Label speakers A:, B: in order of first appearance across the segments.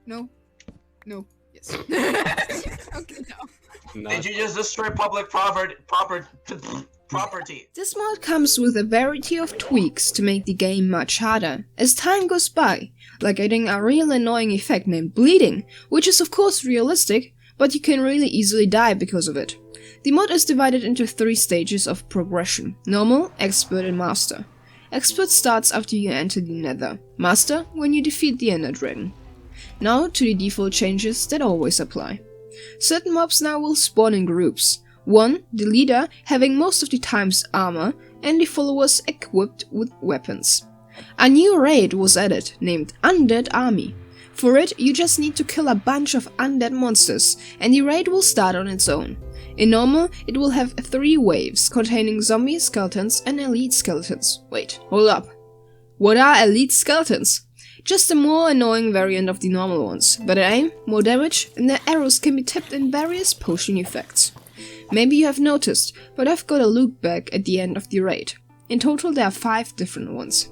A: No. No. Yes. Okay, no.
B: Did you just destroy public property?
A: This mod comes with a variety of tweaks to make the game much harder as time goes by, like adding a real annoying effect named bleeding, which is of course realistic, but you can really easily die because of it. The mod is divided into 3 stages of progression: normal, expert and master. Expert starts after you enter the nether, master when you defeat the ender dragon. Now to the default changes that always apply. Certain mobs now will spawn in groups. 1. The leader having most of the times armor and the followers equipped with weapons. A new raid was added named Undead Army. For it, you just need to kill a bunch of undead monsters and the raid will start on its own. In normal, it will have 3 waves containing zombie skeletons and elite skeletons. Wait, hold up. What are elite skeletons? Just a more annoying variant of the normal ones. Better aim, more damage, and their arrows can be tipped in various potion effects. Maybe you have noticed, but I've got a loot bag at the end of the raid. In total there are 5 different ones.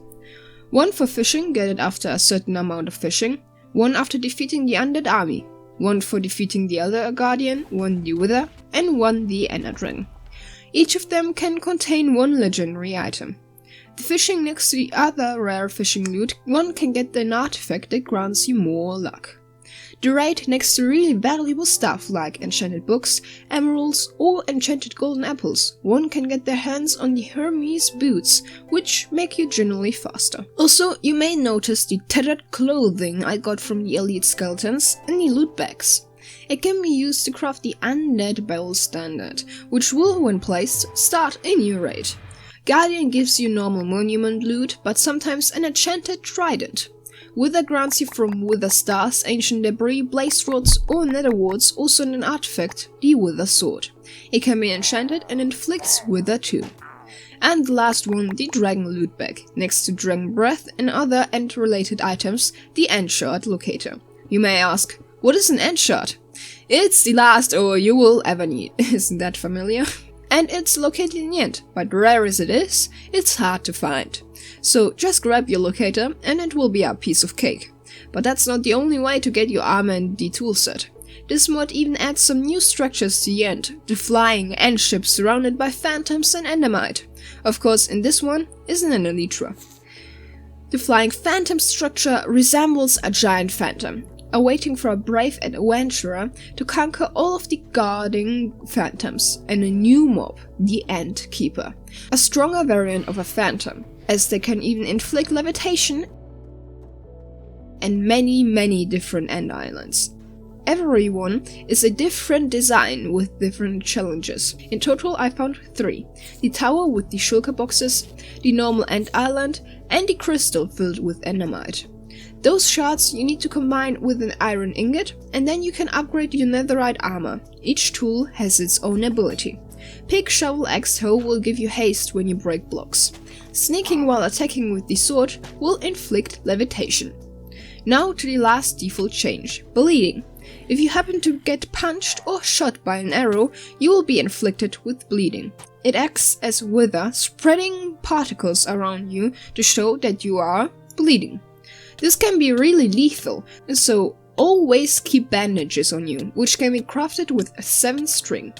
A: 1 for fishing, get it after a certain amount of fishing. 1 after defeating the undead army. 1 for defeating the other guardian, 1 the wither, and 1 the ender dragon. Each of them can contain 1 legendary item. The fishing next to the other rare fishing loot, 1 can get an artifact that grants you more luck. The raid next to really valuable stuff like enchanted books, emeralds or enchanted golden apples, 1 can get their hands on the Hermes boots, which make you generally faster. Also, you may notice the tattered clothing I got from the elite skeletons in the loot bags. It can be used to craft the undead battle standard, which will, when placed, start a new raid. Guardian gives you normal monument loot, but sometimes an enchanted trident. Wither grants you from wither stars, ancient debris, blaze rods or nether warts, also an artifact, the wither sword. It can be enchanted and inflicts wither too. And the last one, the dragon loot bag. Next to dragon breath and other end related items, the end shard locator. You may ask, what is an end shard? It's the last ore you will ever need. Isn't that familiar? And it's located in the end, but rare as it is, it's hard to find. So just grab your locator and it will be a piece of cake. But that's not the only way to get your armor and the toolset. This mod even adds some new structures to the end, the flying end ship surrounded by phantoms and endermite. Of course, in this one isn't an elytra. The flying phantom structure resembles a giant phantom, awaiting for a brave adventurer to conquer all of the guarding phantoms, and a new mob, the End Keeper. A stronger variant of a phantom, as they can even inflict levitation and many different end islands. Every one is a different design with different challenges. In total I found 3. The tower with the shulker boxes, the normal end island, and the crystal filled with endermite. Those shards you need to combine with an iron ingot, and then you can upgrade your netherite armor. Each tool has its own ability. Pick, shovel, axe, hoe will give you haste when you break blocks. Sneaking while attacking with the sword will inflict levitation. Now to the last default change, bleeding. If you happen to get punched or shot by an arrow, you will be inflicted with bleeding. It acts as wither, spreading particles around you to show that you are bleeding. This can be really lethal, so always keep bandages on you, which can be crafted with a 7 string.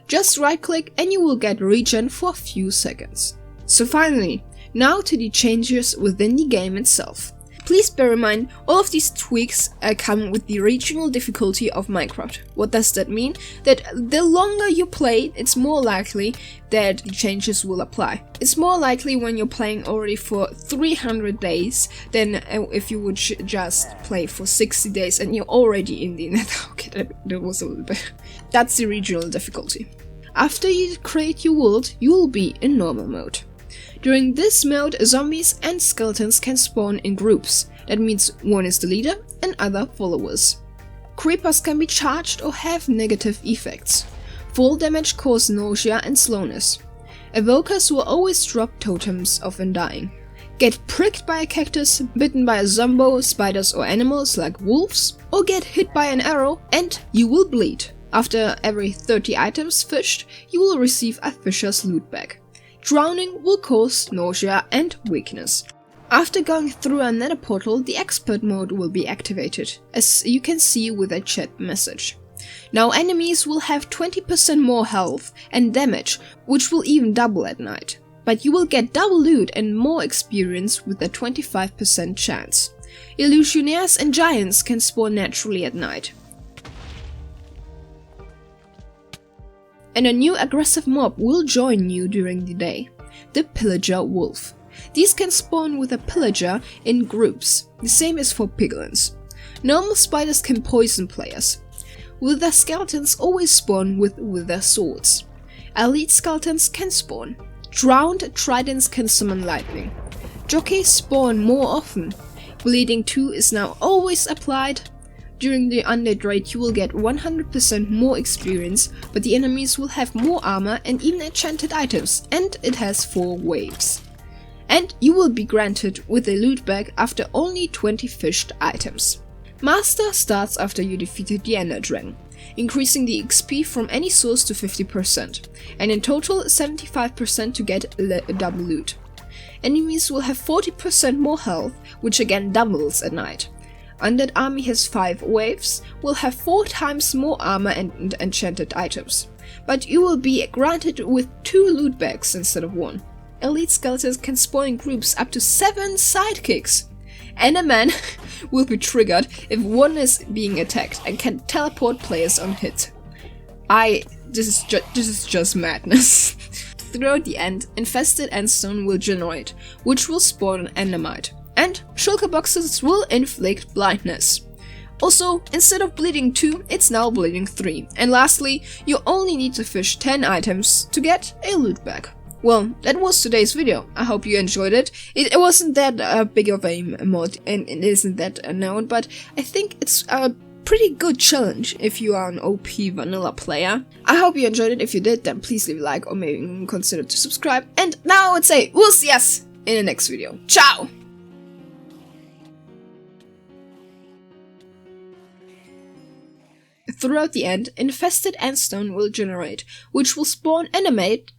A: Just right click and you will get regen for a few seconds. So finally, now to the changes within the game itself. Please bear in mind, all of these tweaks come with the regional difficulty of Minecraft. What does that mean? That the longer you play, it's more likely that the changes will apply. It's more likely when you're playing already for 300 days than if you would just play for 60 days and you're already in the nether. Okay, that was a little bit. That's the regional difficulty. After you create your world, you will be in normal mode. During this mode, zombies and skeletons can spawn in groups. That means one is the leader and other followers. Creepers can be charged or have negative effects. Fall damage cause nausea and slowness. Evokers will always drop totems of undying. Get pricked by a cactus, bitten by a zombo, spiders or animals like wolves, or get hit by an arrow and you will bleed. After every 30 items fished, you will receive a fisher's loot bag. Drowning will cause nausea and weakness. After going through a nether portal, the expert mode will be activated, as you can see with a chat message. Now enemies will have 20% more health and damage, which will even double at night. But you will get double loot and more experience with a 25% chance. Illusionaires and giants can spawn naturally at night. And a new aggressive mob will join you during the day, the Pillager Wolf. These can spawn with a pillager in groups, the same as for piglins. Normal spiders can poison players. Wither skeletons always spawn with wither swords. Elite skeletons can spawn. Drowned tridents can summon lightning. Jockeys spawn more often. Bleeding 2 is now always applied. During the undead raid you will get 100% more experience, but the enemies will have more armor and even enchanted items, and it has 4 waves. And you will be granted with a loot bag after only 20 fished items. Master starts after you defeated the Ender Dragon, increasing the XP from any source to 50%, and in total 75% to get double loot. Enemies will have 40% more health, which again doubles at night. Undead army has 5 waves, will have 4 times more armor and enchanted items, but you will be granted with 2 loot bags instead of 1. Elite skeletons can spawn in groups up to 7 sidekicks. Enderman will be triggered if one is being attacked and can teleport players on hit. This is just madness. Throughout the end, infested endstone will generate, which will spawn an endermite. And shulker boxes will inflict blindness. Also, instead of bleeding 2, it's now bleeding 3. And lastly, you only need to fish 10 items to get a loot bag. Well, that was today's video. I hope you enjoyed it. It wasn't that big of a mod, and it isn't that known, but I think it's a pretty good challenge if you are an OP vanilla player. I hope you enjoyed it. If you did, then please leave a like or maybe consider to subscribe. And now I would say, we'll see us in the next video. Ciao! Throughout the end, infested endstone will generate, which will spawn endermate